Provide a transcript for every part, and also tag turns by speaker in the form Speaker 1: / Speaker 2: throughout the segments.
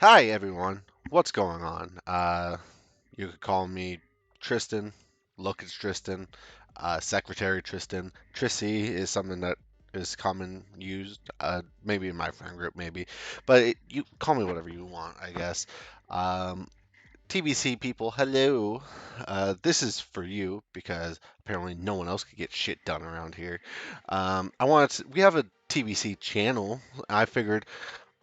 Speaker 1: Hi everyone, what's going on? You could call me Tristan. Look, it's Tristan. Secretary Tristan. Trissy is something that is common used. Maybe in my friend group, maybe, but you call me whatever you want, I guess. Um, TBC people, hello. This is for you because apparently no one else could get shit done around here. We have a TBC channel. I figured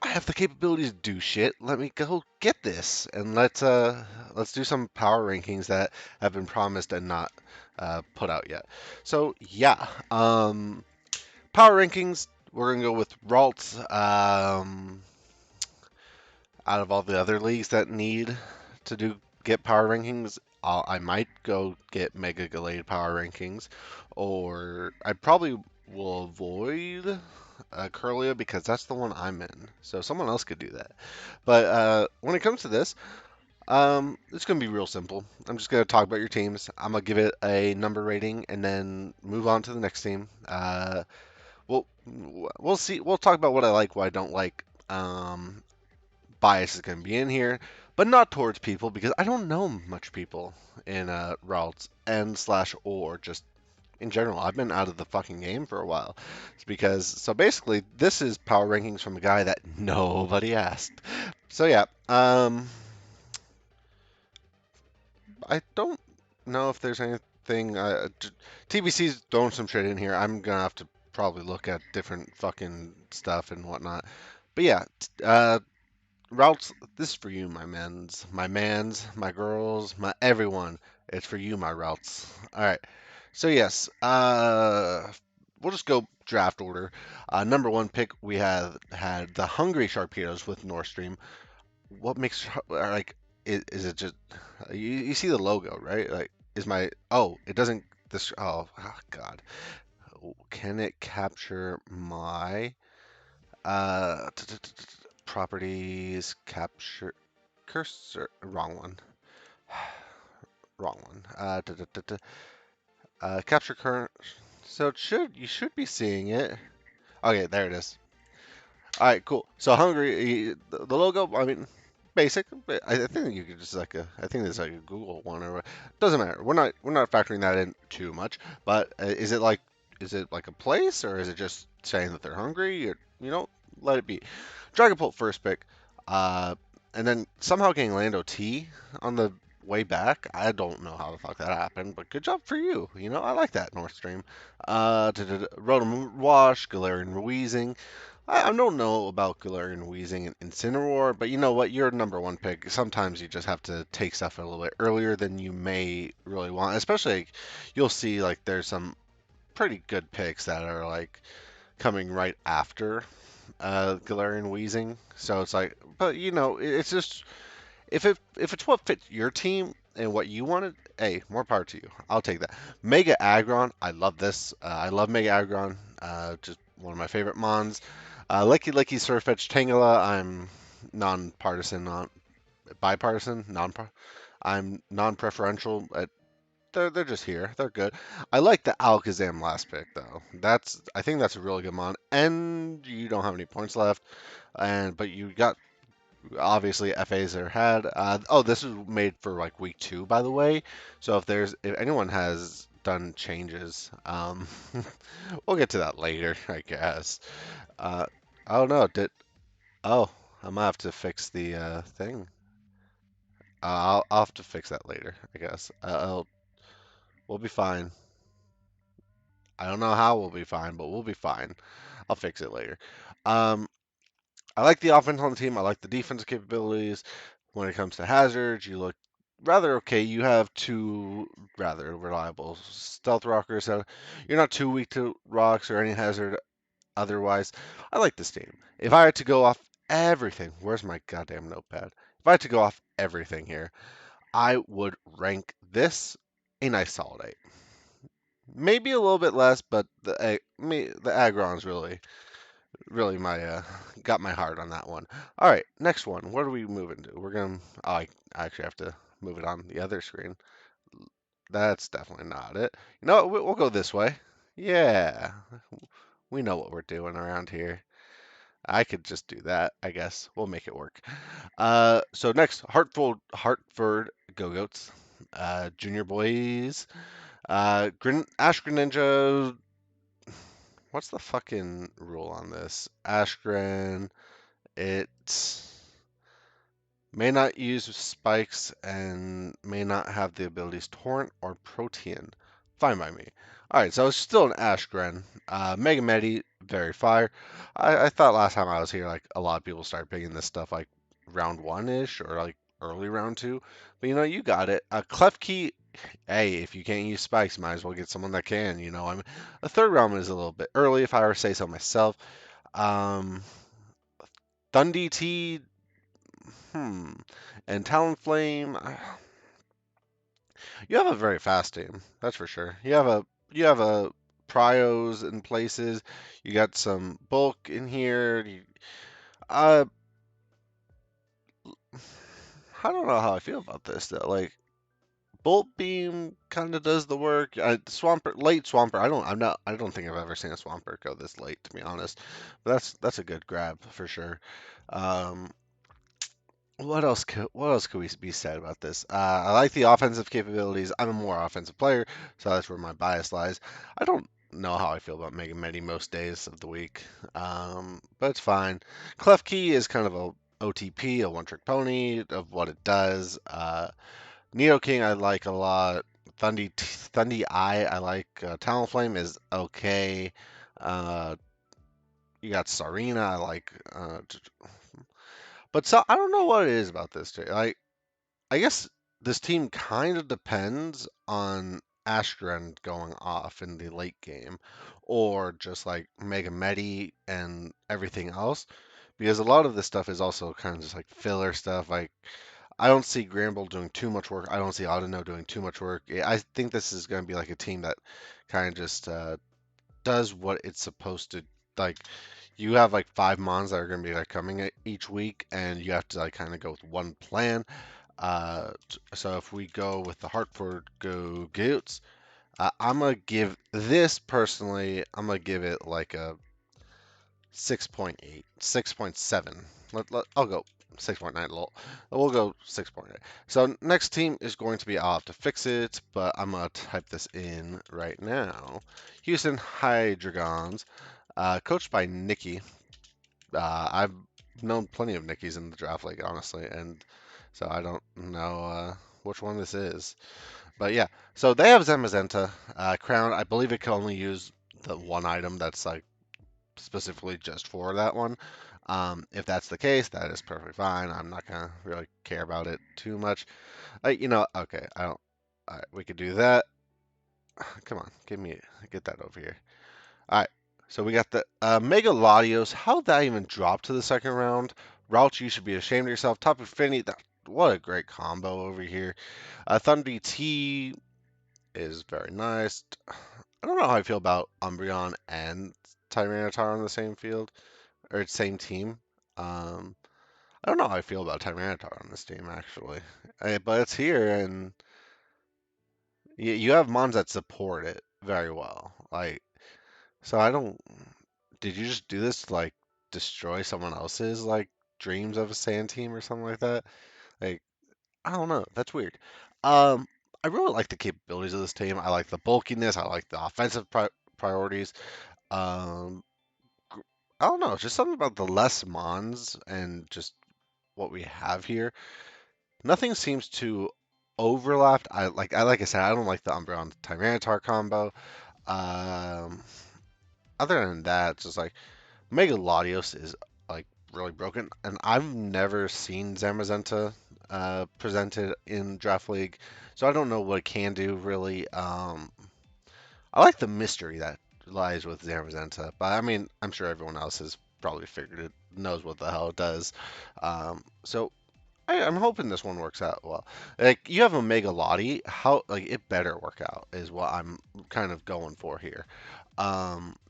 Speaker 1: I have the capability to do shit. Let me go get this, and let's do some power rankings that have been promised and not put out yet. So yeah, power rankings. We're gonna go with Ralts. Out of all the other leagues that need to get power rankings, I might go get Mega Gallade power rankings, or I probably will avoid Curlia because that's the one I'm in. So someone else could do that. But when it comes to this, it's going to be real simple. I'm just going to talk about your teams. I'm going to give it a number rating and then move on to the next team. We'll see. We'll talk about what I like, what I don't like. Bias is going to be in here, but not towards people because I don't know much people in routes and slash or just in general. I've been out of the fucking game for a while. It's because so basically this is power rankings from a guy that nobody asked. So yeah, I don't know if there's anything. TBC's throwing some shit in here. I'm gonna have to probably look at different fucking stuff and whatnot. But yeah, Routes, this is for you, my girls, my everyone. It's for you, my routes. All right. So yes, we'll just go draft order. Number one pick, we have had the Hungry Sharpedos with Nord Stream. What makes like is it just you see the logo, right? Like is my oh it doesn't this oh God, can it capture my properties capture cursor, wrong one. Wrong one. Capture current. So you should be seeing it. Okay, there it is. All right, cool. So hungry, the logo. I mean, basic. But I think you could just I think there's like a Google one or doesn't matter. We're not factoring that in too much. But is it like a place or is it just saying that they're hungry? Or, let it be. Dragapult first pick. Uh, and then somehow getting Lando T on the way back. I don't know how the fuck that happened, but good job for you. I like that North Stream. Rotom Wash, Galarian Wheezing. I don't know about Galarian Wheezing and Incineroar, but you know what? You're number one pick. Sometimes you just have to take stuff a little bit earlier than you may really want. Especially, you'll see like there's some pretty good picks that are like coming right after Galarian Wheezing. So it's like, but it's just if it's what fits your team and what you wanted, hey, more power to you. I'll take that. Mega Aggron, I love this. I love Mega Aggron. Just one of my favorite mons. Licky Licky Surfetch Tangela, I'm non-partisan, non bipartisan, non. I'm non-preferential. They're just here. They're good. I like the Alakazam last pick though. I think that's a really good mon. And you don't have any points left, but you got obviously FAs are had. This was made for like week 2, by the way. So if anyone has done changes, we'll get to that later, I guess. Uh, I don't know. Oh, I'm gonna have to fix the thing. I'll have to fix that later, I guess. We'll be fine. I don't know how we'll be fine, but we'll be fine. I'll fix it later. Um, I like the offense on the team. I like the defensive capabilities. When it comes to hazards, you look rather okay. You have two rather reliable stealth rockers. So you're not too weak to rocks or any hazard otherwise. I like this team. If I had to go off everything, where's my goddamn notepad? If I had to go off everything here, I would rank this a nice solid 8. Maybe a little bit less, but the Agron's really my got my heart on that one. All right, next one. What are we moving to? We're gonna. Oh, I actually have to move it on the other screen. That's definitely not it. You know what? We'll go this way. Yeah, we know what we're doing around here. I could just do that, I guess. We'll make it work. So next, Hartford Go-Goats, Junior Boys, Ash Greninja. What's the fucking rule on this? Ashgren, it may not use spikes and may not have the abilities Torrent or Protean. Fine by me. Alright, so it's still an Ashgren. Mega Medi, very fire. I thought last time I was here, like, a lot of people started picking this stuff, like, round one-ish, or, like, early round two. But, you got it. Klefki, hey, if you can't use spikes, might as well get someone that can, I mean, a third round is a little bit early, if I were to say so myself. Um, Thundy T, hmm. And Talonflame, you have a very fast team, that's for sure. You have a Pryos in places. You got some bulk in here. Uh, I don't know how I feel about this though. Like Bolt Beam kind of does the work. Late Swampert. I don't think I've ever seen a Swampert go this late, to be honest. But that's a good grab for sure. Um, what else could we be said about this? I like the offensive capabilities. I'm a more offensive player, so that's where my bias lies. I don't know how I feel about Mega Medi most days of the week, but it's fine. Klefki is kind of a OTP, a one-trick pony of what it does. Neo King I like a lot. Thundy I like. Talonflame is okay. Uh, you got Sarina I like. But so I don't know what it is about this. Like I guess this team kind of depends on Astron going off in the late game, or just like Mega Medi and everything else, because a lot of this stuff is also kind of just like filler stuff. Like I don't see Gramble doing too much work. I don't see Audino doing too much work. I think this is going to be like a team that kind of just does what it's supposed to. Like you have like five mons that are going to be like coming each week, and you have to like kind of go with one plan. So if we go with the Hartford Go Goots, I'm gonna give this personally. I'm gonna give it like a 6.8, 6.7. I'll go 6.9. We'll go 6.8. So next team is going to be. I'll have to fix it, but I'm gonna type this in right now. Houston Hydrogons, coached by Nikki. I've known plenty of Nickies in the draft league, honestly, and so I don't know which one this is. But yeah, so they have Zamazenta Crown. I believe it can only use the one item that's like specifically just for that one. If that's the case, that is perfectly fine. I'm not gonna really care about it too much. Okay, I don't. All right, we could do that. Come on, get that over here. All right, so we got the Mega Latios. How'd that even drop to the second round? Ralts, you should be ashamed of yourself. Top of Finny, what a great combo over here. Thunder T is very nice. I don't know how I feel about Umbreon and Tyranitar on the same field or same team. Um, I don't know how I feel about Tyranitar on this team actually, but it's here and you have mons that support it very well. Like, so I don't. Did you just do this to like destroy someone else's like dreams of a sand team or something like that? Like, I don't know. That's weird. Um, I really like the capabilities of this team. I like the bulkiness. I like the offensive priorities. Um, gr- I don't know. Just something about the less mons and just what we have here. Nothing seems to overlap. I said, I don't like the Umbreon Tyranitar combo. Um, other than that, it's just like Mega Latios is like really broken, and I've never seen Zamazenta presented in Draft League, so I don't know what it can do really. I like the mystery that lies with Zamazenta, but I mean, I'm sure everyone else has probably figured it, knows what the hell it does. So I'm hoping this one works out well. Like you have a Mega Lottie, how like it better work out is what I'm kind of going for here.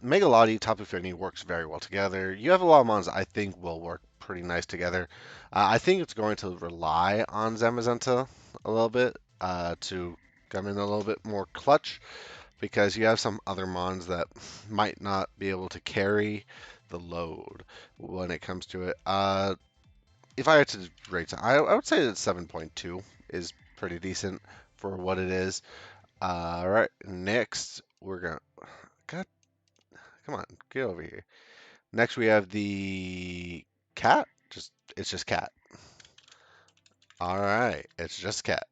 Speaker 1: Mega Lottie, Tapu Fini works very well together. You have a lot of mons I think will work pretty nice together. I think it's going to rely on Zamazenta a little bit to come in a little bit more clutch because you have some other mons that might not be able to carry the load when it comes to it. If I had to rate it, I would say that 7.2 is pretty decent for what it is. All right, next we're gonna. God, come on, get over here. Next we have the cat. It's just cat. All right, it's just cat.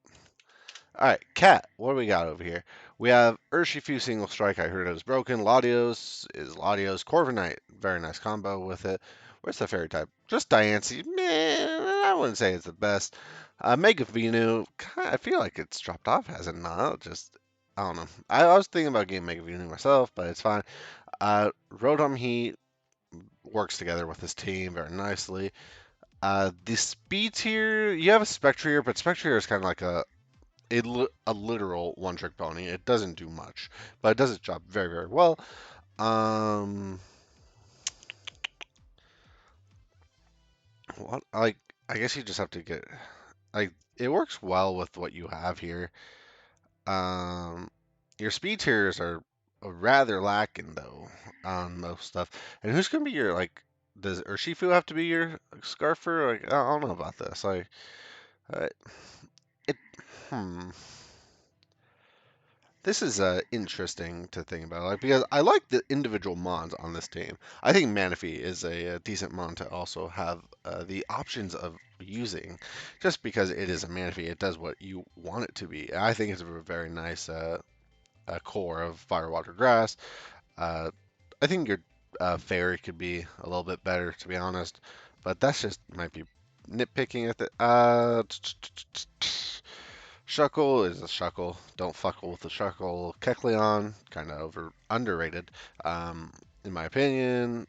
Speaker 1: All right, cat. What do we got over here? We have Urshifu single strike. I heard it was broken. Latios is Latios. Corviknight. Very nice combo with it. Where's the fairy type? Just Diancie. Man, I wouldn't say it's the best. Mega Venu. I feel like it's dropped off, has it not? Just I don't know. I was thinking about getting Mega Venu myself, but it's fine. Rotom Heat works together with his team very nicely. The speed tier, you have a Spectrier, but Spectrier is kind of like a literal one trick pony. It doesn't do much, but it does its job very, very well. Um, what like I guess you just have to get like it works well with what you have here. Um, your speed tiers are rather lacking though on most stuff. And who's gonna be your like? Does Urshifu have to be your Scarfer? Like I don't know about this. Like uh, it. Hmm. This is interesting to think about, like because I like the individual mons on this team. I think Manaphy is a decent mon to also have the options of using, just because it is a Manaphy. It does what you want it to be. I think it's a very nice core of Fire, Water, Grass. Uh, I think your Fairy could be a little bit better, to be honest, but that's just might be nitpicking at the. Shuckle is a Shuckle. Don't fuckle with the Shuckle. Kecleon, kind of underrated, in my opinion.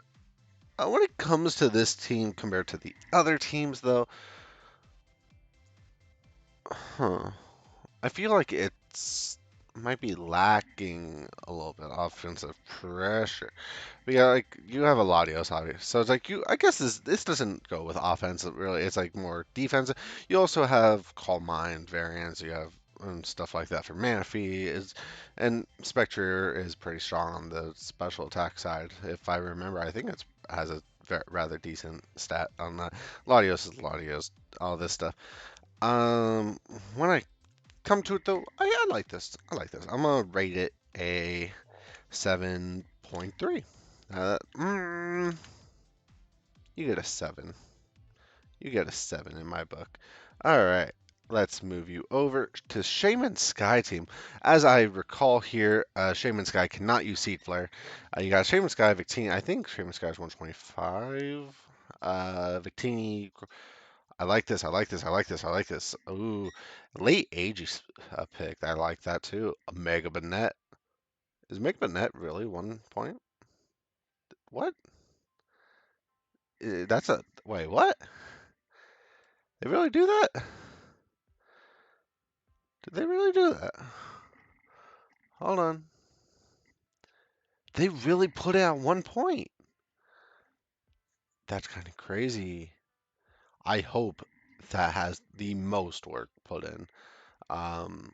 Speaker 1: When it comes to this team compared to the other teams, though, huh, I feel like it's might be lacking a little bit offensive pressure. But yeah, like you have a Latios, obviously. So it's like you. I guess this doesn't go with offensive really. It's like more defensive. You also have Calm Mind variants. You have stuff like that for Manaphy is, and Spectre is pretty strong on the special attack side. If I remember, I think it's has a rather decent stat on that. Latios is Latios. All this stuff. Um, when I come to it though, I like this. I like this. I'm gonna rate it a 7.3. You get a 7. You get a 7 in my book. All right. Let's move you over to Shaman Sky Team. As I recall here, Shaman Sky cannot use Seed Flare. You got Shaman Sky, Victini. I think Shaman Sky is 125. Victini. I like this. I like this. I like this. I like this. Ooh, late age pick. I like that too. A Mega Banette. Is Mega Banette really 1 point? What? That's a wait. What? They really do that? Did they really do that? Hold on. They really put it at 1 point. That's kind of crazy. I hope that has the most work put in. Um,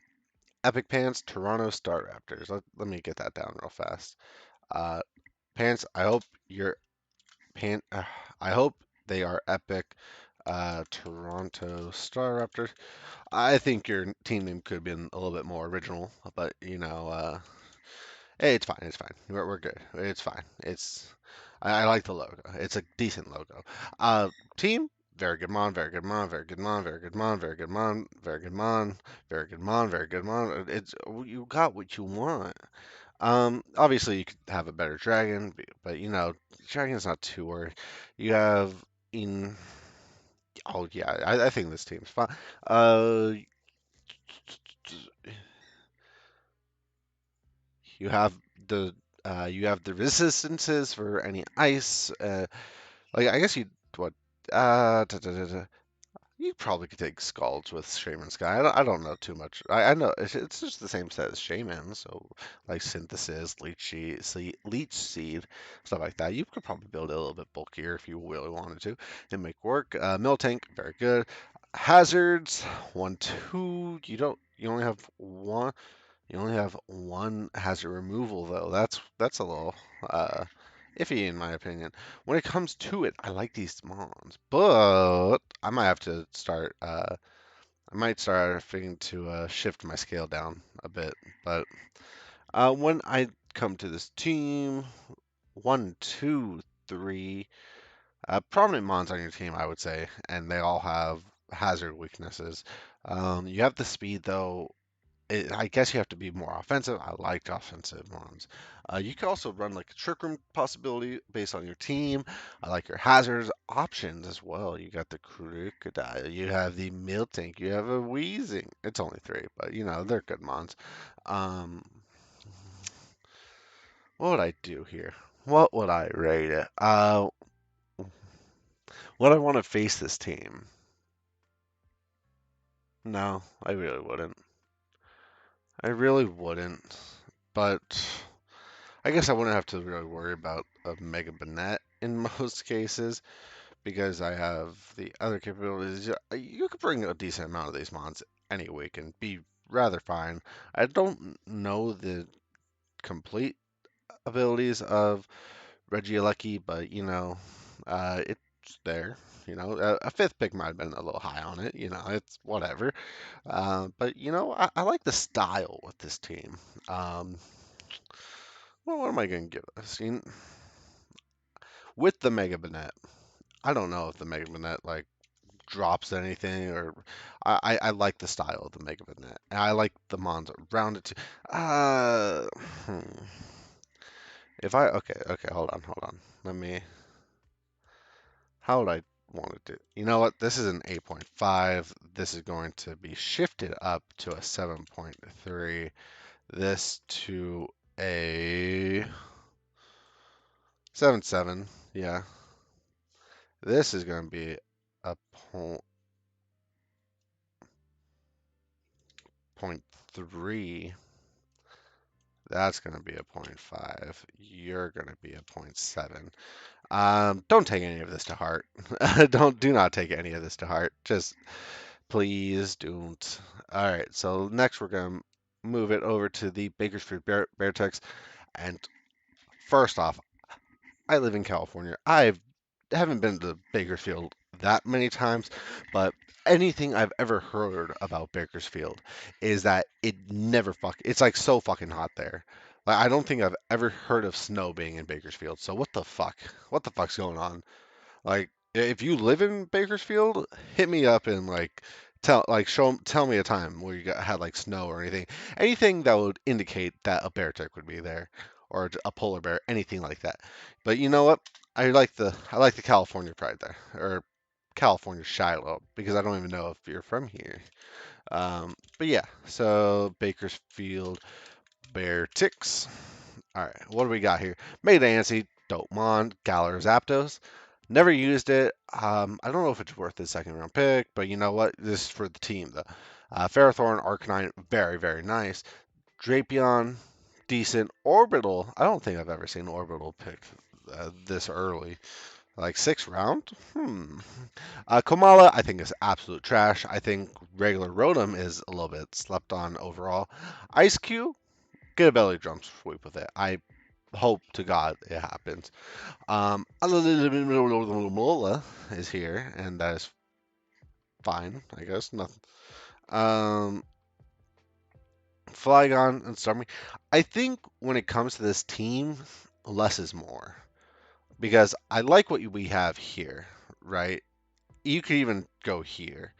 Speaker 1: Epic Pants, Toronto Star Raptors. Let me get that down real fast. Uh, Pants, I hope your pan. I hope they are epic. Toronto Star Raptors. I think your team name could have been a little bit more original, but hey, it's fine. It's fine. We're good. It's fine. I like the logo. It's a decent logo. Team, very good mon, very good mon, very good mon, very good mon, very good mon, very good mon, very good mon, very good mon. It's you got what you want. Obviously you could have a better dragon, but dragon's not too worried. You have in. Oh yeah, I think this team's fine. Uh, You have the you have the resistances for any ice. Like I guess you what you probably could take Scalds with Shaman Sky. I don't know too much. I know it's just the same set as Shaman, so like Synthesis, Leech Seed, stuff like that. You could probably build it a little bit bulkier if you really wanted to and make work. Miltank, very good. Hazards, 1, 2. You only have one. You only have one hazard removal though. That's a little uh iffy in my opinion. When it comes to it, I like these Mons, but I might have to start. I might start having to shift my scale down a bit. But when I come to this team, one, two, three prominent Mons on your team, I would say, and they all have hazard weaknesses. You have the speed though. I guess you have to be more offensive. I liked offensive ones. You can also run like a trick room possibility based on your team. I like your hazards options as well. You got the crocodile. You have the miltank. You have a wheezing. It's only three, but you know they're good mons. Um, what would I do here? What would I rate it? Would I want to face this team? No, I really wouldn't. I really wouldn't. But I guess I wouldn't have to really worry about a Mega Banet in most cases because I have the other capabilities. You could bring a decent amount of these mons any week and be rather fine. I don't know the complete abilities of Regieleki, but it's there. A fifth pick might have been a little high on it. It's whatever. But I like the style with this team. Um, well, what am I going to give us? With the Mega Banet, I don't know if the Mega Banet like drops anything or I like the style of the Mega Banet. And I like the Mons around it too. Uh, hmm. If I okay, hold on. Let me. How would I want to do? You know what? This is an 8.5. This is going to be shifted up to a 7.3. This to a 7.7. Yeah. This is going to be a point three. That's going to be a point 0.5. You're going to be a point 0.7. Don't take any of this to heart. Do not take any of this to heart. Just please don't. All right. So next we're going to move it over to the Bakersfield Beartex. And first off, I live in California. Haven't been to Bakersfield that many times, but anything I've ever heard about Bakersfield is that it never it's like so fucking hot there. Like I don't think I've ever heard of snow being in Bakersfield. So what the fuck? What the fuck's going on? Like, if you live in Bakersfield, hit me up and like tell me a time where had like snow or anything, anything that would indicate that a bear tick would be there, or a polar bear, anything like that. But you know what? I like the California pride there, or California Shiloh, because I don't even know if you're from here. But yeah, so Bakersfield bear ticks. All right, what do we got here? Mega Ansi, Dopemon, Galar Zapdos. Never used it. I don't know if it's worth the second round pick, but you know what? This is for the team, though. Ferrothorn, Arcanine, very, very nice. Drapion, decent. Orbital, I don't think I've ever seen Orbital pick this early. Like sixth round? Komala, I think is absolute trash. I think regular Rotom is a little bit slept on overall. Ice Cube, get a belly drum sweep with it. I hope to God it happens. Mola is here, and that is fine, I guess. Nothing. Um, Flygon and Starmie. I think when it comes to this team, less is more. Because I like what we have here, right? You could even go here.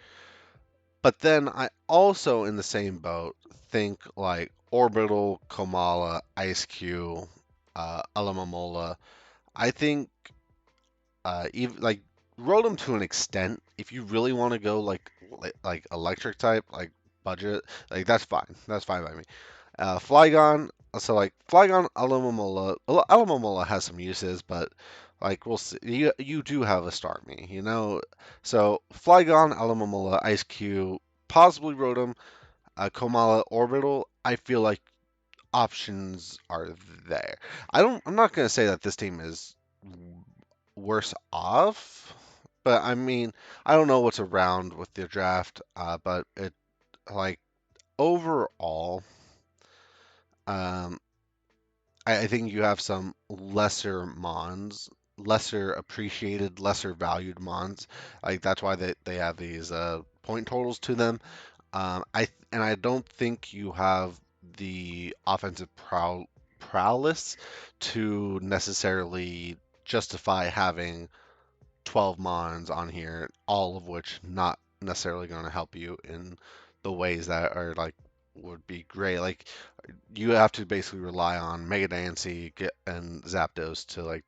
Speaker 1: But then I also, in the same boat, think like Orbital, Komala, Ice Cube, Alamamola. I think even like Rotom to an extent. If you really want to go like electric type, like budget, like that's fine. That's fine by me. Flygon. So like Flygon, Alamamola. Alamamola has some uses, but like we'll see. You do have a start me, you know. So Flygon, Alamamola, Ice Cube, possibly Rotom, Komala, Orbital. I feel like options are there. I'm not gonna say that this team is worse off, but I mean, I don't know what's around with the draft, but it like overall, um, I think you have some lesser mons, lesser appreciated, lesser valued mons. Like that's why they have these point totals to them. I don't think you have the offensive prowess to necessarily justify having 12 mons on here, all of which not necessarily going to help you in the ways that are like would be great. Like you have to basically rely on Mega Nancy and Zapdos to like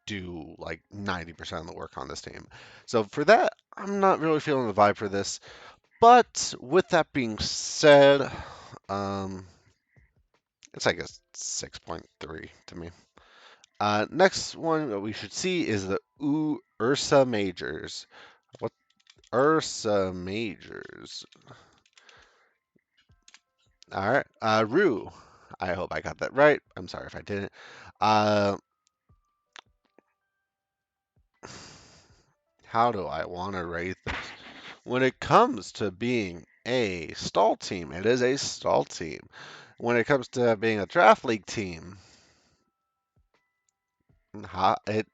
Speaker 1: do like 90% of the work on this team. So for that, I'm not really feeling the vibe for this. But with that being said, um, it's like a 6.3 to me. Next one that we should see is the Ursa Majors. What Ursa Majors? All right, Rue. I hope I got that right. I'm sorry if I didn't. Uh, how do I want to rate this? When it comes to being a stall team, it is a stall team. When it comes to being a draft league team, it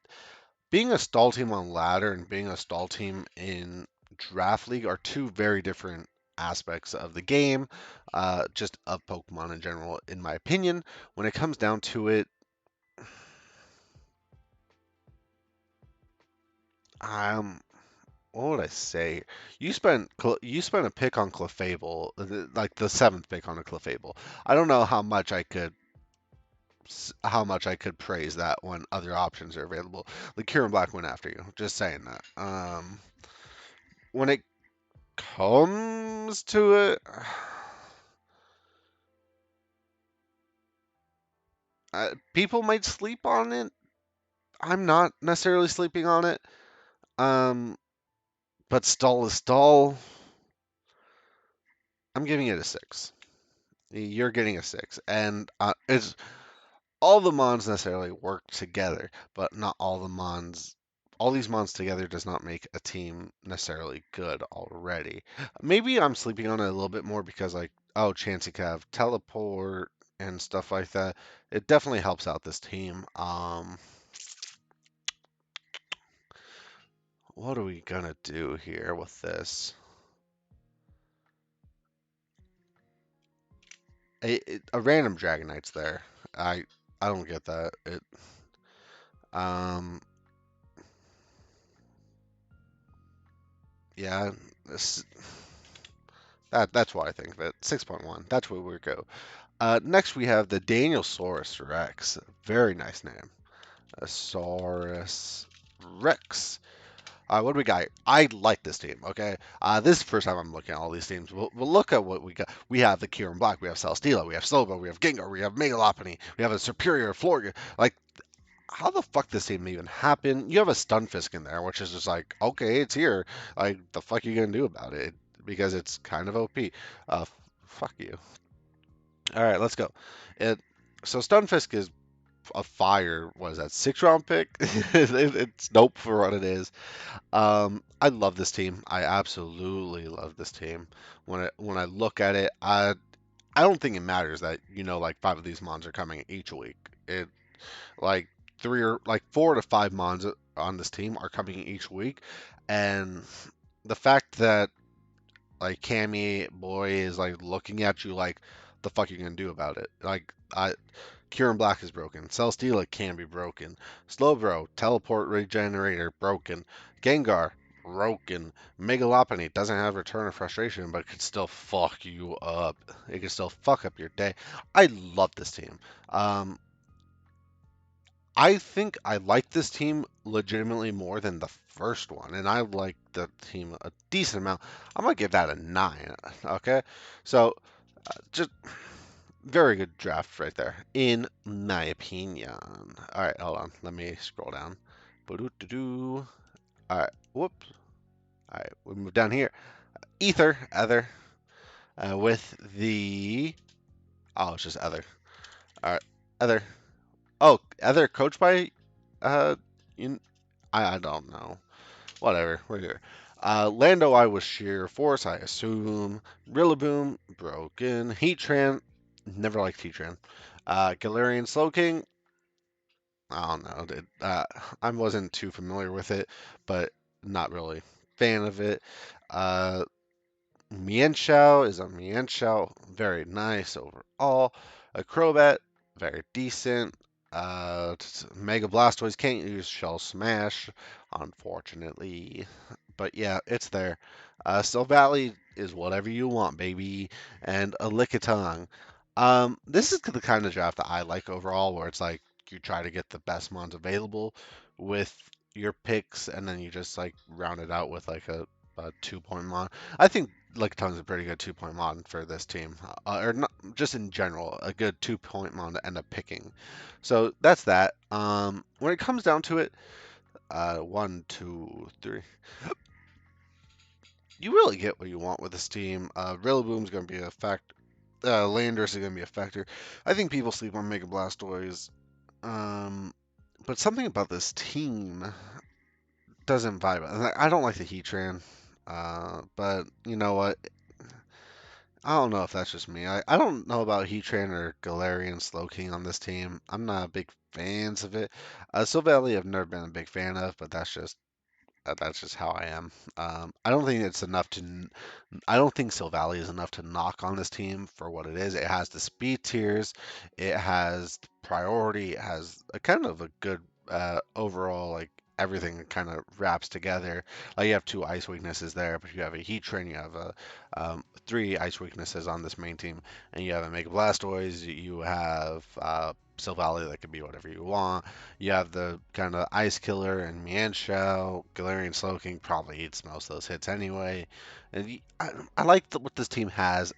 Speaker 1: being a stall team on ladder and being a stall team in draft league are two very different aspects of the game, just of Pokemon in general, in my opinion. When it comes down to it, um, what would I say? You spent a pick on Clefable, like the seventh pick on a Clefable. I don't know how much I could praise that when other options are available. Like Kieran Black went after you. Just saying that. When it comes to it, people might sleep on it. I'm not necessarily sleeping on it. Um, but stall is stall. I'm giving it a six. You're getting a six, and it's all the mons necessarily work together, but not all the mons. All these mons together does not make a team necessarily good already. Maybe I'm sleeping on it a little bit more because like, oh, Chansey could have teleport and stuff like that. It definitely helps out this team. What are we gonna do here with this? A random Dragonite's there. I don't get that. Um yeah, this, that's what I think of it. 6.1. That's where we go. Next we have the Danielsaurus Rex. Very nice name. A Saurus Rex. What do we got? I like this team. Okay, this is the first time I'm looking at all these teams. We'll look at what we got. We have the Kieran Black, we have Celesteela, we have Slowbro, we have Gengar, we have Megalopony, we have a Superior Florga. Like, how the fuck this team even happened? You have a Stunfisk in there, which is just like, okay, it's here. Like, the fuck you gonna do about it? Because it's kind of OP. Fuck you. All right, let's go. It so Stunfisk is a fire. What is that? 6 round pick? It's dope for what it is. I love this team. I absolutely love this team. When I look at it, I don't think it matters that like 5 of these mons are coming each week. It like 4 to 5 mons on this team are coming each week, and the fact that like Cammy boy is like looking at you like the fuck you gonna do about it? Like Kieran Black is broken. Celesteela can be broken. Slowbro, Teleport Regenerator, broken. Gengar, broken. Megalopony doesn't have Return of Frustration, but it could still fuck you up. It can still fuck up your day. I love this team. Um, I think I like this team legitimately more than the first one, and I like the team a decent amount. I'm gonna give that a 9. Okay, so just very good draft right there, in my opinion. All right, hold on. Let me scroll down. Boo-doo-doo-doo. All right, whoops. All right, we move down here. Other, with the. Oh, it's just Other. All right, Other. Oh, Other coached by. Uh, you, I don't know. Whatever, we're here. Lando, I was sheer force, I assume. Rillaboom, broken. Heatran, never liked Heatran. Galarian Slowking, I don't know. I wasn't too familiar with it, but not really fan of it. Uh, Mienshao is a Mienshao, very nice overall. A Crobat, very decent. Mega Blastoise can't use Shell Smash, unfortunately. But yeah, it's there. Silvally is whatever you want, baby. And a Lickitung. This is the kind of draft that I like overall, where it's like you try to get the best mons available with your picks, and then you just like round it out with like a 2 point mon. I think Licktung's a pretty good 2 point mon for this team, or not, just in general, a good 2 point mon to end up picking. So that's that. When it comes down to it, one, two, three, you really get what you want with this team. Rillaboom's going to be a fact. Landorus is going to be a factor. I think people sleep on Mega Blastoise. Um, but something about this team doesn't vibe. I don't like the Heatran. But you know what? I don't know if that's just me. I don't know about Heatran or Galarian Slowking on this team. I'm not a big fans of it. Silvally I've never been a big fan of, but that's just how I am. I don't think it's enough to. I don't think Silvally is enough to knock on this team for what it is. It has the speed tiers, it has priority, it has a kind of a good overall like everything kind of wraps together. Like you have two ice weaknesses there, but you have a Heatran, you have a three ice weaknesses on this main team, and you have a Mega Blastoise, you have Silvally that could be whatever you want. You have the kind of Ice Killer and Mienshao. Galarian Slowking probably eats most of those hits anyway. And I like what this team has.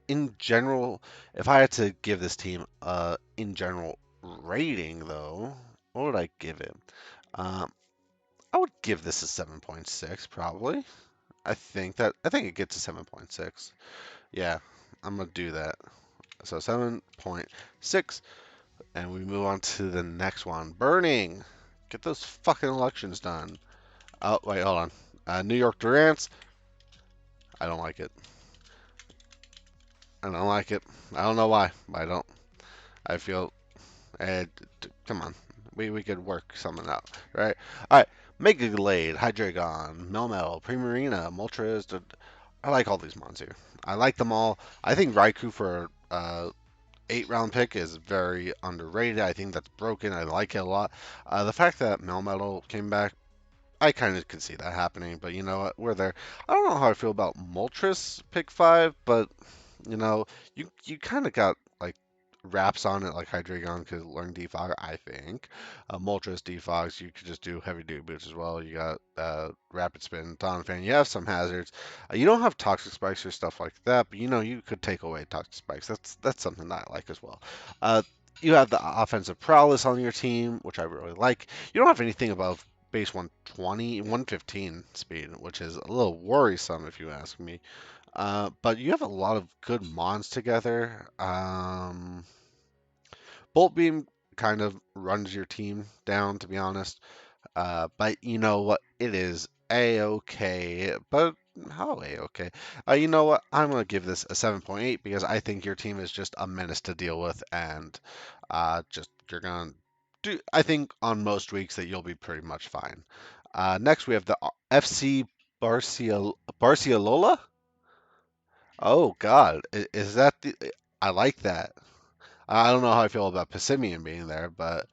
Speaker 1: In general, if I had to give this team in general rating, though, what would I give it? Um, I would give this a 7.6 probably. I think it gets a 7.6. Yeah, I'm gonna do that. So 7.6. And we move on to the next one. Burning. Get those fucking elections done. Oh, wait, hold on. New York Durants. I don't like it. I don't like it. I don't know why, but I don't. I feel. Uh, Come on. We could work something out, right? All right. Mega Glade, Hydreigon, Melmetal, Primarina, Moltres. I like all these mons here. I like them all. I think Raikou for 8 round pick is very underrated. I think that's broken. I like it a lot. The fact that Melmetal came back, I kind of could see that happening, but you know what? We're there. I don't know how I feel about Moltres pick 5, but you know, you kind of got like wraps on it, like Hydreigon could learn Defog, I think. Moltres Defogs, you could just do heavy duty boots as well. You got Rapid Spin, Donphan. You have some hazards. You don't have Toxic Spikes or stuff like that, but you know you could take away Toxic Spikes. That's something that I like as well. Uh, you have the offensive prowess on your team, which I really like. You don't have anything above base 120, 115 speed, which is a little worrisome if you ask me. But you have a lot of good mons together. Bolt Beam kind of runs your team down, to be honest. But you know what? It is a-okay. But how a-okay? You know what? I'm gonna give this a 7.8 because I think your team is just a menace to deal with, and just you're gonna do. I think on most weeks that you'll be pretty much fine. Next we have the FC Barcialola. Oh God, is that the? I like that. I don't know how I feel about Passimian being there, but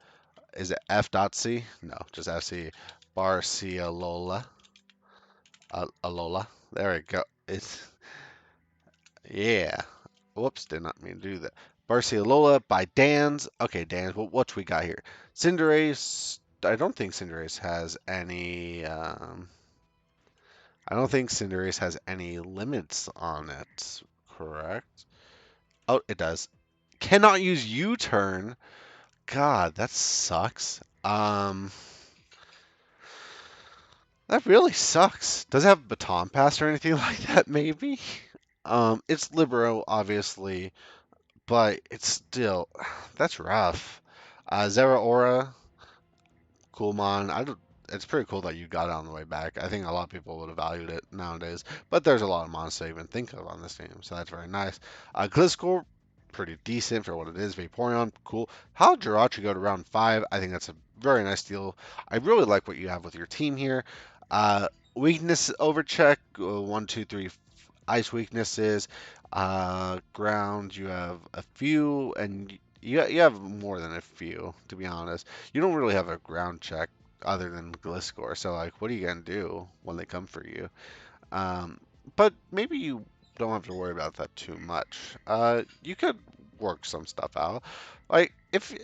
Speaker 1: is it F.C? No, just FC Barcialola. Alola. There we go. It's yeah. Whoops, did not mean to do that. Barcialola by Dan's. Okay, Dan's. What we got here? Cinderace. I don't think Cinderace has any. I don't think Cinderace has any limits on it. Correct? Oh, it does. Cannot use U-turn. God, that sucks. That really sucks. Does it have baton pass or anything like that? Maybe. It's libero, obviously, but it's still that's rough. Zeraora, Coolmon. I don't. It's pretty cool that you got it on the way back. I think a lot of people would have valued it nowadays, but there's a lot of mons to even think of on this team, so that's very nice. Gliscor. pretty decent for what it is. Vaporeon, cool. How Jirachi go to round 5? I think that's a very nice deal. I really like what you have with your team here. Weakness overcheck, 1, 2, 3 ice weaknesses. Ground, you have a few, and you have more than a few, to be honest. You don't really have a ground check other than Gliscor. So, like, what are you going to do when they come for you? Um, but maybe you don't have to worry about that too much. You could work some stuff out. Like if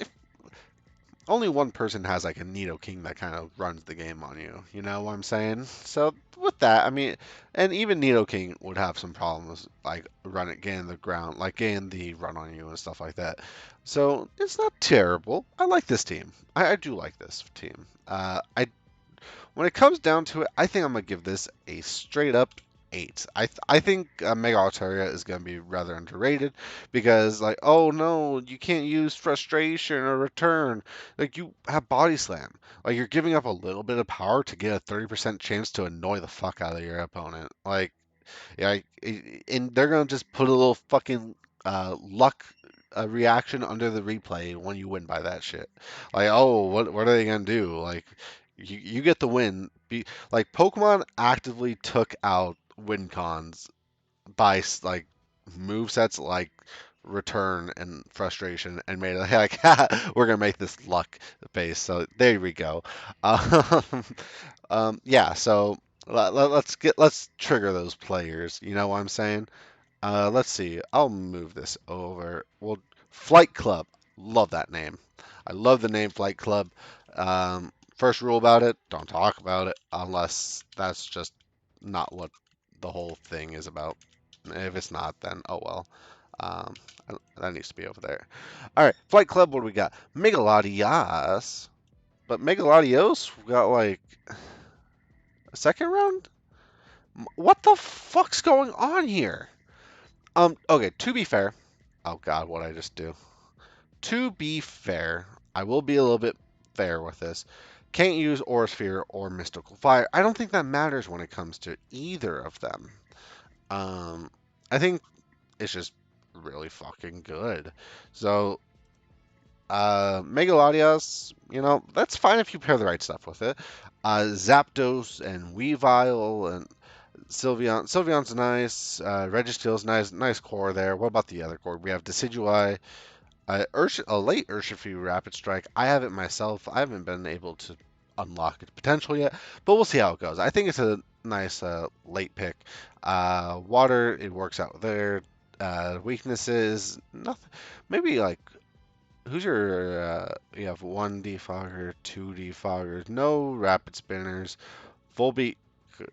Speaker 1: only one person has like a Nido King that kind of runs the game on you, you know what I'm saying? So with that, I mean, and even Nido King would have some problems like getting the ground, like getting the run on you and stuff like that. So it's not terrible. I like this team. I do like this team. I when it comes down to it, I think I'm gonna give this a straight up 8. I think Mega Altaria is gonna be rather underrated because like, oh no, you can't use frustration or return. Like you have body slam. Like you're giving up a little bit of power to get a 30% chance to annoy the fuck out of your opponent. Like yeah, and they're gonna just put a little fucking luck reaction under the replay when you win by that shit. Like, oh, what are they gonna do? Like, you get the win. Like Pokemon actively took out win cons by like move sets like return and frustration and made it like we're gonna make this luck base. So there we go. Um, yeah. So let's trigger those players. You know what I'm saying? Let's see. I'll move this over. Well, Flight Club. Love that name. I love the name Flight Club. First rule about it: don't talk about it unless that's just not what the whole thing is about. If it's not, then oh well. Um, that needs to be over there. All right, Flight Club. What do we got? Megalodios. But Megalodios got like a second round. What the fuck's going on here? Okay, to be fair, oh god, what I just do. To be fair, I will be a little bit fair with this. Can't use Aura Sphere or Mystical Fire. I don't think that matters when it comes to either of them. Um, I think it's just really fucking good. So, Megalodios, that's fine if you pair the right stuff with it. Zapdos and Weavile and Sylveon. Sylveon's nice. Registeel's nice. Nice core there. What about the other core? We have Decidueye. A late Urshifu Rapid Strike. I haven't myself. I haven't been able to unlock its potential yet, but we'll see how it goes. I think it's a nice late pick. Water, it works out there. Weaknesses, nothing. Maybe like who's your? You have one defogger, two defoggers, no rapid spinners. Volbeat,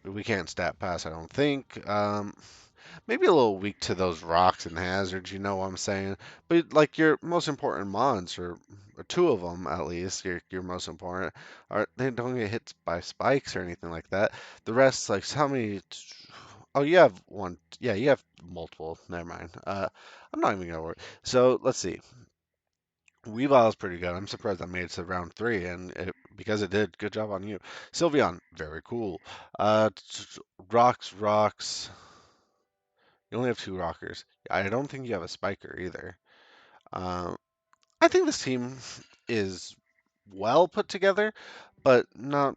Speaker 1: we can't stat pass, I don't think. Maybe a little weak to those rocks and hazards, you know what I'm saying? But like your most important mons, or two of them at least, your most important, are they don't get hit by spikes or anything like that. The rest, like how many? Oh, you have one. Yeah, you have multiple. Never mind. I'm not even gonna worry. So let's see. Weavile is pretty good. I'm surprised I made it to round 3, and because it did, good job on you. Sylveon, very cool. Rocks. You only have 2 rockers. I don't think you have a spiker either. Um, I think this team is well put together, but not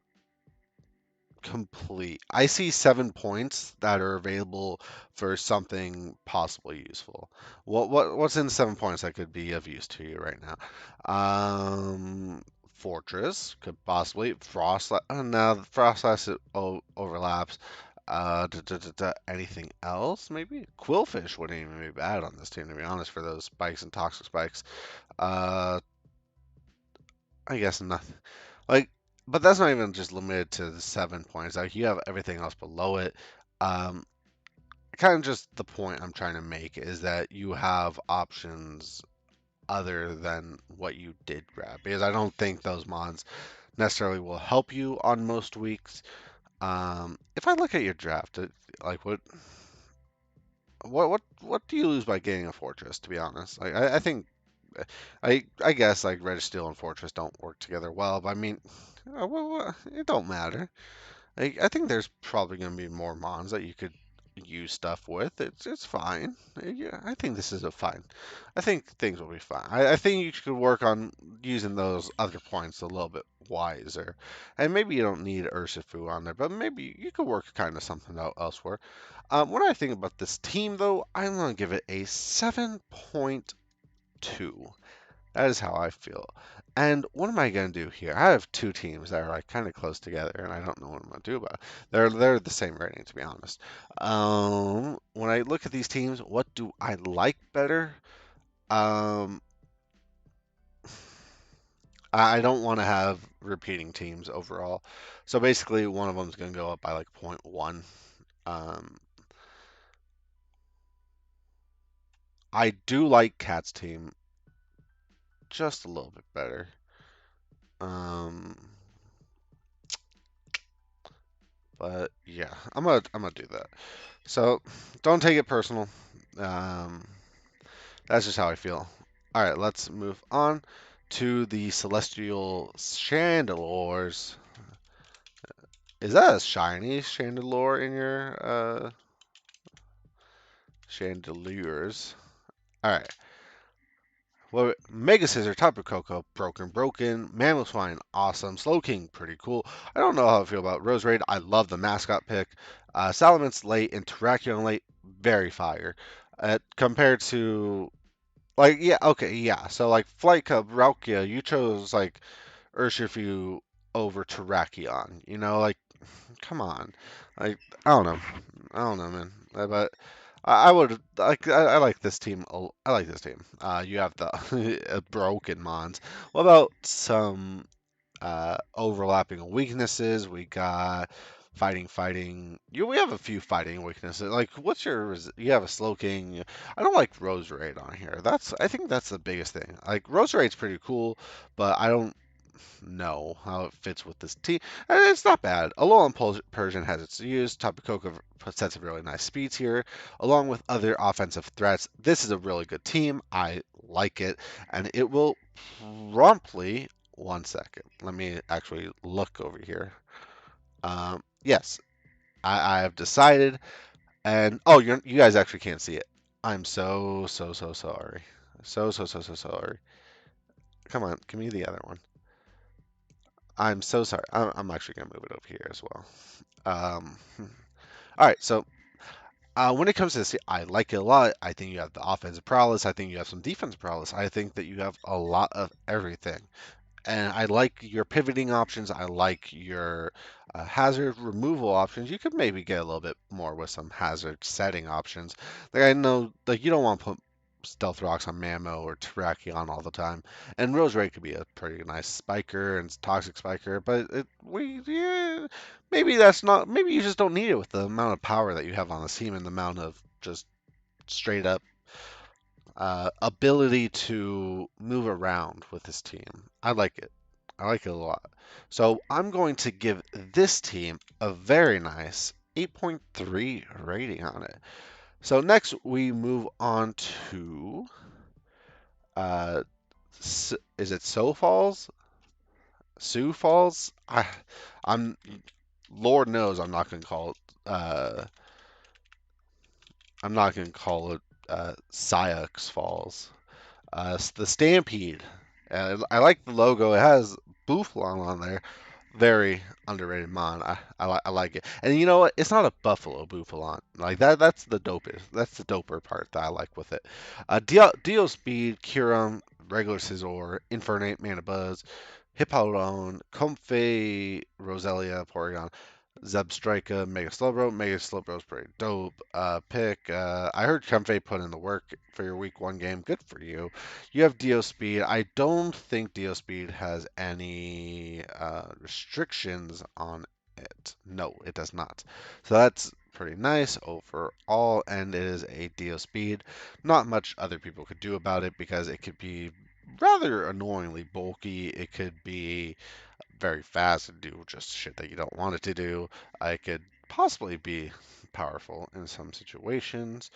Speaker 1: complete. I see 7 points that are available for something possibly useful. What's in 7 points that could be of use to you right now? Fortress could possibly Frost. No, the Frost overlaps. Anything else? Maybe Quillfish wouldn't even be bad on this team, to be honest, for those spikes and toxic spikes. Uh, I guess nothing. Like, but that's not even just limited to the 7 points. Like, you have everything else below it. Um, Kind of just the point I'm trying to make is that you have options other than what you did grab, because I don't think those mods necessarily will help you on most weeks. If I look at your draft, like what do you lose by getting a fortress? To be honest, like I think I guess like Registeel and Fortress don't work together well, but I mean, it don't matter. I think there's probably going to be more mons that you could use stuff with. It's fine. Yeah, I think this is a fine. I think things will be fine. I think you should work on using those other points a little bit wiser. And maybe you don't need Urshifu on there, but maybe you could work kind of something out elsewhere. When I think about this team, though, I'm going to give it a 7.2. That is how I feel. And what am I going to do here? I have two teams that are like kind of close together, and I don't know what I'm going to do about it. They're the same rating, to be honest. When I look at these teams, what do I like better? Um, I don't want to have repeating teams overall. So basically, one of them is going to go up by like point 0.1. Um, I do like Cat's team just a little bit better. Um, but yeah, I'm gonna do that. So don't take it personal. Um, that's just how I feel. All right, let's move on to the celestial chandelures. Is that a shiny chandelure in your chandeliers? All right. Well, Mega Scissor, Tapu Koko, broken. Mamoswine, awesome. Slow King, pretty cool. I don't know how I feel about Roserade. I love the mascot pick. Salamence late and Terrakion late, very fire. Compared to like, yeah, okay, yeah. So like Flight Cub, Ralkia, you chose like Urshifu over Terrakion. Like come on. Like I don't know, man. But I would like I like this team. I like this team. You have the broken Mons. What about some overlapping weaknesses? We got fighting. We have a few fighting weaknesses. Like, what's your? You have a slow king. I don't like Roserade on here. I think that's the biggest thing. Like Roserade's pretty cool, but I don't know how it fits with this team. And it's not bad. Alolan Persian has its use. Tapu Koko sets a really nice speeds here, along with other offensive threats. This is a really good team. I like it, and it will promptly. One second. Let me actually look over here. Yes, I have decided, and oh, you guys actually can't see it. I'm so sorry. So sorry. Come on, give me the other one. I'm so sorry. I'm actually gonna move it over here as well. Um, all right. So when it comes to this, I like it a lot. I think you have the offensive prowess. I think you have some defensive prowess. I think that you have a lot of everything. And I like your pivoting options. I like your hazard removal options. You could maybe get a little bit more with some hazard setting options. Like I know, like you don't want to put stealth rocks on Mamo or Terrakion all the time. And Roserade could be a pretty nice spiker and toxic spiker, but maybe that's not. Maybe you just don't need it with the amount of power that you have on the team and the amount of just straight up ability to move around with this team. I like it. I like it a lot. So I'm going to give this team a very nice 8.3 rating on it. So next we move on to uh, is it So Falls? Sioux Falls? I'm Lord knows I'm not gonna call it Syux Falls. The Stampede. I like the logo. It has Buffalon on there. Very underrated mon. I like it. And you know what? It's not a Buffalo Buffalon. Like that. That's the dopest. That's the doper part that I like with it. Dio Speed, Kyurem, Regular Scizor, Infernate, Mana Buzz, Hippowdon, Comfey, Roselia, Porygon. Zebstrika, Mega Slowbro. Mega Slowbro's pretty dope. Pick. I heard Comfey put in the work for your week one game. Good for you. You have Dio Speed. I don't think Dio Speed has any restrictions on it. No, it does not. So that's pretty nice overall, and it is a Dio Speed. Not much other people could do about it because it could be rather annoyingly bulky. It could be very fast and do just shit that you don't want it to do. I could possibly be powerful in some situations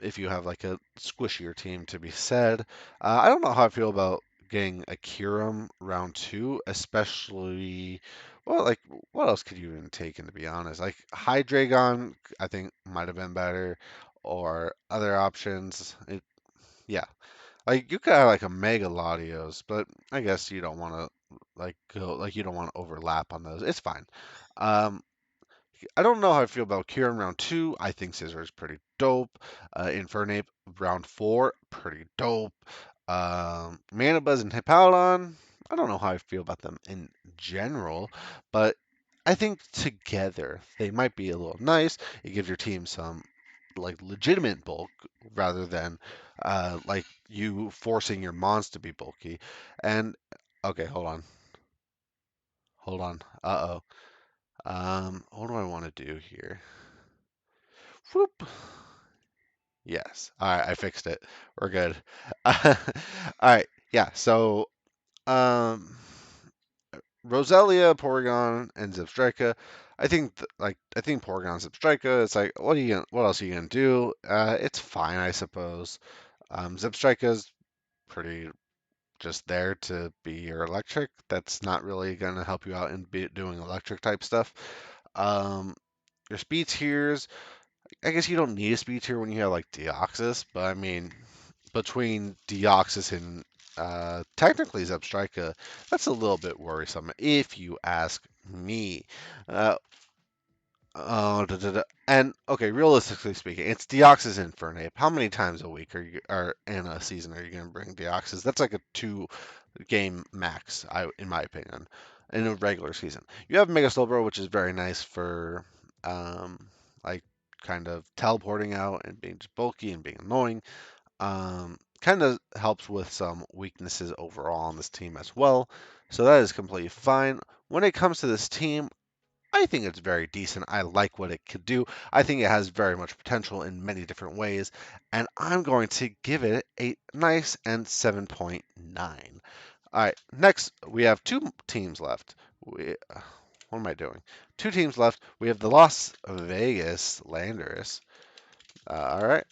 Speaker 1: if you have like a squishier team to be said. I don't know how I feel about getting a Kyurem round two, especially Well, like, what else could you even take in, to be honest? Like, Hydreigon, I think might have been better, or other options. Yeah, like you could have like a Mega Latios, but I guess you don't want to you don't want to overlap on those. It's fine. Um, I don't know how I feel about Kieran in round two. I think Scissor is pretty dope. Infernape round four, pretty dope. Manabuzz and Hippowdon, I don't know how I feel about them in general, but I think together they might be a little nice. It gives your team some like legitimate bulk rather than like you forcing your mons to be bulky. And okay, hold on. Uh-oh. What do I want to do here? Whoop. Yes. All right, I fixed it. We're good. All right. Yeah. So, um, Roselia, Porygon, and Zipstrika. I think Porygon, Zipstrika. It's like, what else are you gonna do? It's fine, I suppose. Zipstrika's pretty just there to be your electric. That's not really gonna help you out in doing electric type stuff. Um, your speed tiers. I guess you don't need a speed tier when you have like Deoxys, but I mean, between Deoxys and technically Zebstrika, that's a little bit worrisome if you ask me. Uh, and okay, realistically speaking, it's Deoxys and Fernape. How many times a week are in a season are you going to bring Deoxys? That's like a two-game max, in my opinion, in a regular season. You have Mega Slowbro, which is very nice for like kind of teleporting out and being just bulky and being annoying. Kind of helps with some weaknesses overall on this team as well. So that is completely fine. When it comes to this team, I think it's very decent. I like what it could do. I think it has very much potential in many different ways, and I'm going to give it a nice and 7.9. All right, next we have two teams left. What am I doing? Two teams left. We have the Las Vegas Landers. All right,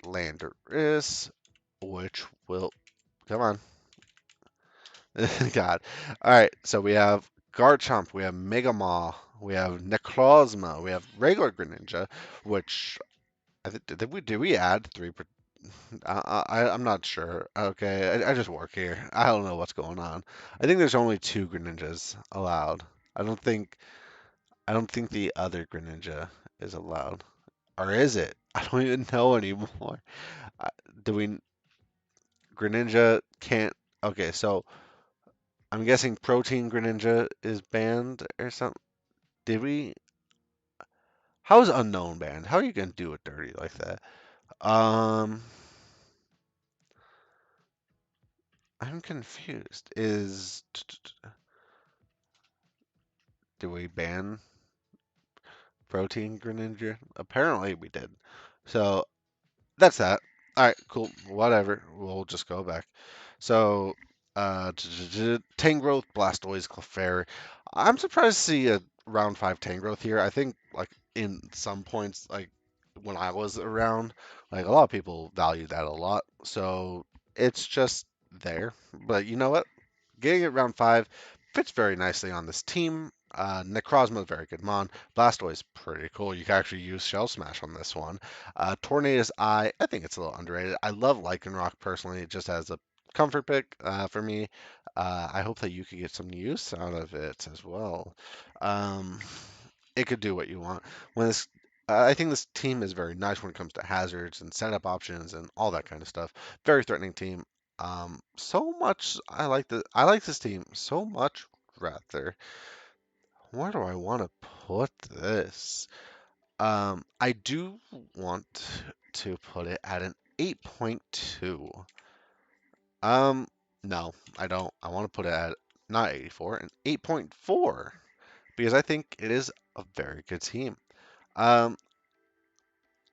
Speaker 1: Landers, which will come on. God. All right, so we have Garchomp, we have Mega Maw, we have Necrozma, we have regular Greninja, which I think did we add three? I'm not sure. Okay, I just work here. I don't know what's going on. I think there's only two Greninjas allowed. I don't think I don't think the other Greninja is allowed, or is it? I don't even know anymore. Uh, Do we Greninja can't? Okay, so I'm guessing Protein Greninja is banned or something. Did we? How is Unknown banned? How are you gonna do it dirty like that? Um, I'm confused. Did we ban Protein Greninja? Apparently we did. So that's that. All right, cool. Whatever. We'll just go back. So, Tangrowth, Blastoise, Clefairy. I'm surprised to see a round five Tangrowth here. I think like in some points, like when I was around, like a lot of people value that a lot. So it's just there. But you know what? Getting it round five fits very nicely on this team. Necrozma is very good mon. Blastoise pretty cool. You can actually use Shell Smash on this one. Tornado's Eye, I think it's a little underrated. I love Lycanroc personally, just as a comfort pick for me. I hope that you could get some use out of it as well. Um, it could do what you want. I think this team is very nice when it comes to hazards and setup options and all that kind of stuff. Very threatening team. So much I like this team so much rather. Where do I want to put this? I do want to put it at an 8.2. Um, no, I don't. I want to put it at not 84, an 8.4 because I think it is a very good team. Um,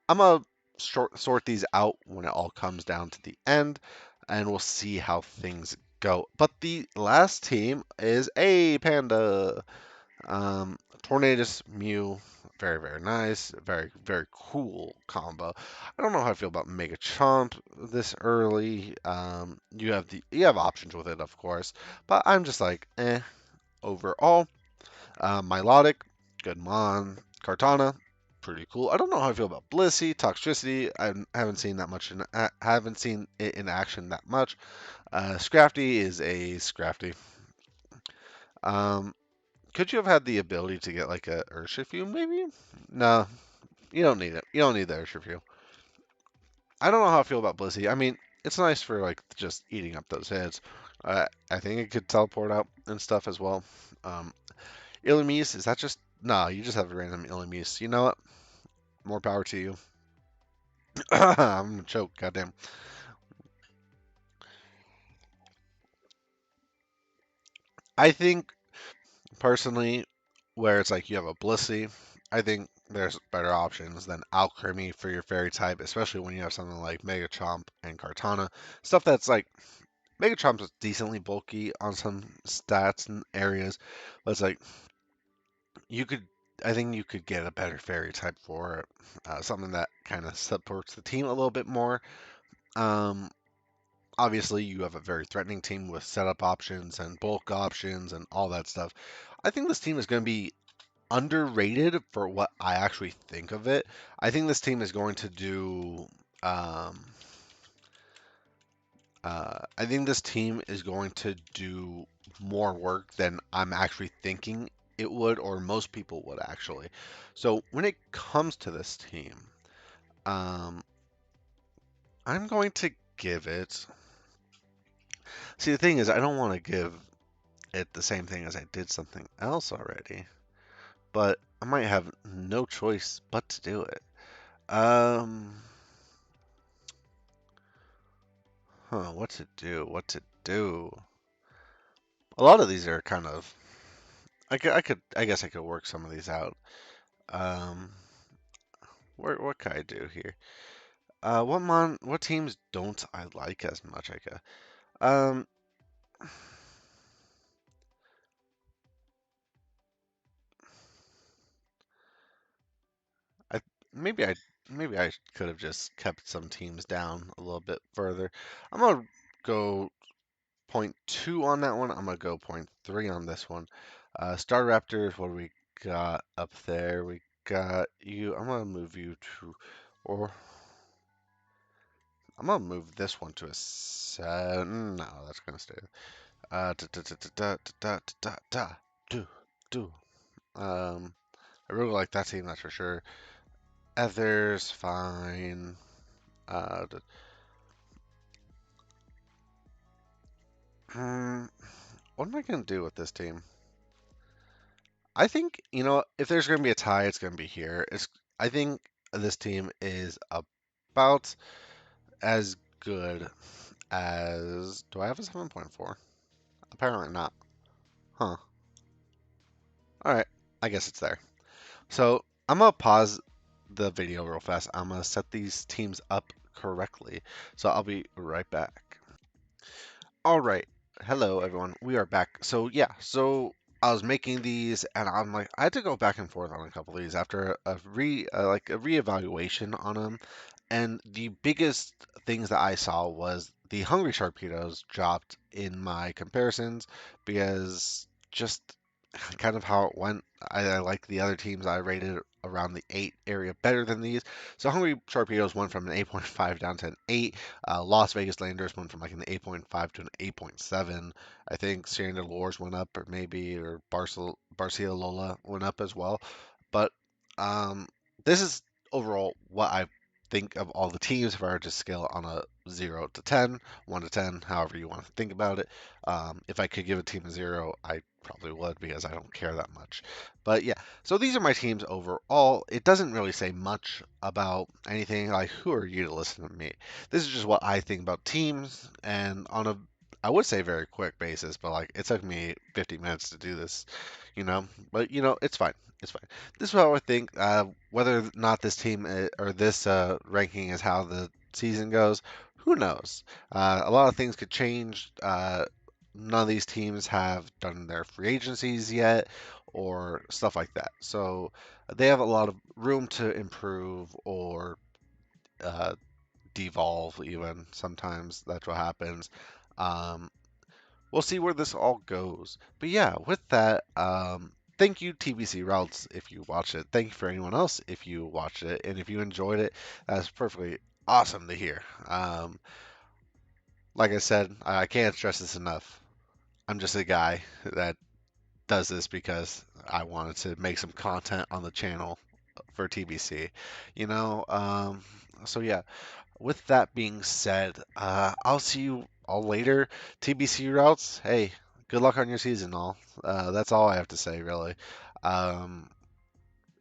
Speaker 1: I'm gonna sort these out when it all comes down to the end, and we'll see how things go. But the last team is a Panda. Tornadus Mew, very very nice, very very cool combo. I don't know how I feel about Mega Chomp this early. You have options with it, of course, but I'm just like, eh. overall. Milotic, good mon. Cartana, pretty cool. I don't know how I feel about Blissey, Toxicity. I haven't seen that much. Haven't seen it in action that much. Scrafty is a Scrafty. Um, could you have had the ability to get like a Urshifu maybe? No, you don't need it. You don't need the Urshifu. I don't know how I feel about Blissey. I mean, it's nice for like just eating up those hits. I think it could teleport out and stuff as well. Um, Illumise, is that just no? You just have a random Illumise. You know what? More power to you. I'm gonna choke. Goddamn. I think personally, where it's like you have a Blissey, I think there's better options than Alchemy for your fairy type, especially when you have something like Mega Chomp and Kartana. Stuff that's like Mega Chomp is decently bulky on some stats and areas, but it's like you could. I think you could get a better fairy type for it. Something that kind of supports the team a little bit more. Um, Obviously, you have a very threatening team with setup options and bulk options and all that stuff. I think this team is going to be underrated for what I actually think of it. I think this team is going to do. Um, I think this team is going to do more work than I'm actually thinking it would, or most people would actually. So when it comes to this team, um, I'm going to give it. See, the thing is, I don't want to give it the same thing as I did something else already, but I might have no choice but to do it. Um, what to do? What to do? A lot of these are kind of. I guess I could work some of these out. Um, what can I do here? What teams don't I like as much? I guess. Um, I maybe I maybe I could have just kept some teams down a little bit further. I'm gonna go point two on that one. I'm gonna go point three on this one. Star Raptors, what do we got up there? We got you. I'm gonna move you to, or I'm gonna move this one to a seven. No, that's gonna stay. Da da da da da da da da do do. Um, I really like that team, that's for sure. Others, fine. Uh, d- hmm, what am I gonna do with this team? I think, if there's going to be a tie, it's going to be here. I think this team is about as good as. Do I have a 7.4? Apparently not. Huh. All right. I guess it's there. So I'm going to pause the video real fast. I'm going to set these teams up correctly. So I'll be right back. All right. Hello, everyone. We are back. So yeah, I was making these, and I'm like, I had to go back and forth on a couple of these after a reevaluation on them, and the biggest things that I saw was the Hungry Sharpedos dropped in my comparisons because just kind of how it went. I like the other teams I rated around the 8 area better than these. So Hungry Sharpedos went from an 8.5 down to an 8. Las Vegas Landers went from like an 8.5 to an 8.7. I think Sierra Lores went up, or maybe, or Barcelona went up as well. But um, this is overall what I think of all the teams if I were to scale on a 0 to 10, 1 to 10, however you want to think about it. If I could give a team a 0, I probably would because I don't care that much. But yeah, so these are my teams overall. It doesn't really say much about anything. Like, who are you to listen to me? This is just what I think about teams, and on a, I would say very quick basis, but like it took me 50 minutes to do this, you know. But it's fine. It's fine. This is what I would think. Whether or not this team or this ranking is how the season goes, who knows? A lot of things could change. None of these teams have done their free agencies yet or stuff like that. So they have a lot of room to improve or uh, devolve, even sometimes that's what happens. Um, we'll see where this all goes. But yeah, with that, thank you TBC Ralts if you watched it. Thank you for anyone else if you watched it, and if you enjoyed it, that's perfectly awesome to hear. Like I said, I can't stress this enough. I'm just a guy that does this because I wanted to make some content on the channel for TBC. You know, so yeah, with that being said, I'll see you all later. TBC routes. Hey, good luck on your season, all. That's all I have to say, really. Um,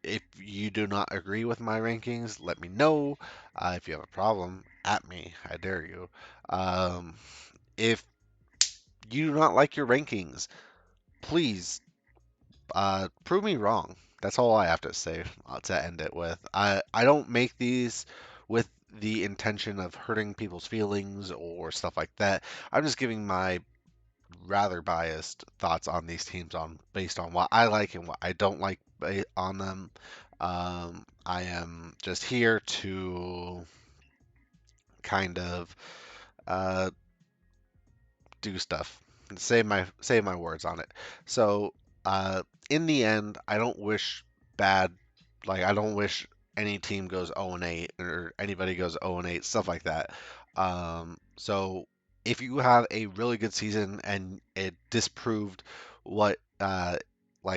Speaker 1: if you do not agree with my rankings, let me know. If you have a problem, at me. I dare you. Um, if you do not like your rankings, please prove me wrong. That's all I have to say to end it with. I don't make these with the intention of hurting people's feelings or stuff like that. I'm just giving my rather biased thoughts on these teams on based on what I like and what I don't like on them. I am just here to kind of uh, do stuff and say my words on it. So in the end, I don't wish bad. Like I don't wish any team goes 0 and 8 or anybody goes 0 and 8, stuff like that. So if you have a really good season and it disproved what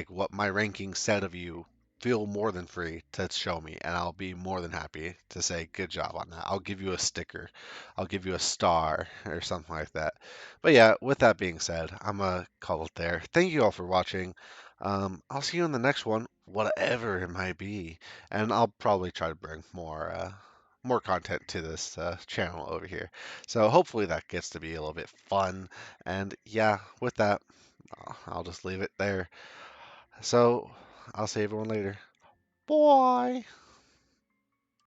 Speaker 1: what my ranking said of you, feel more than free to show me, and I'll be more than happy to say good job on that. I'll give you a sticker, I'll give you a star or something like that. But yeah, with that being said, I'm gonna call it there. Thank you all for watching. I'll see you in the next one, whatever it might be, and I'll probably try to bring more content to this channel over here. So hopefully that gets to be a little bit fun. And yeah, with that, I'll just leave it there. So I'll see everyone later. Bye.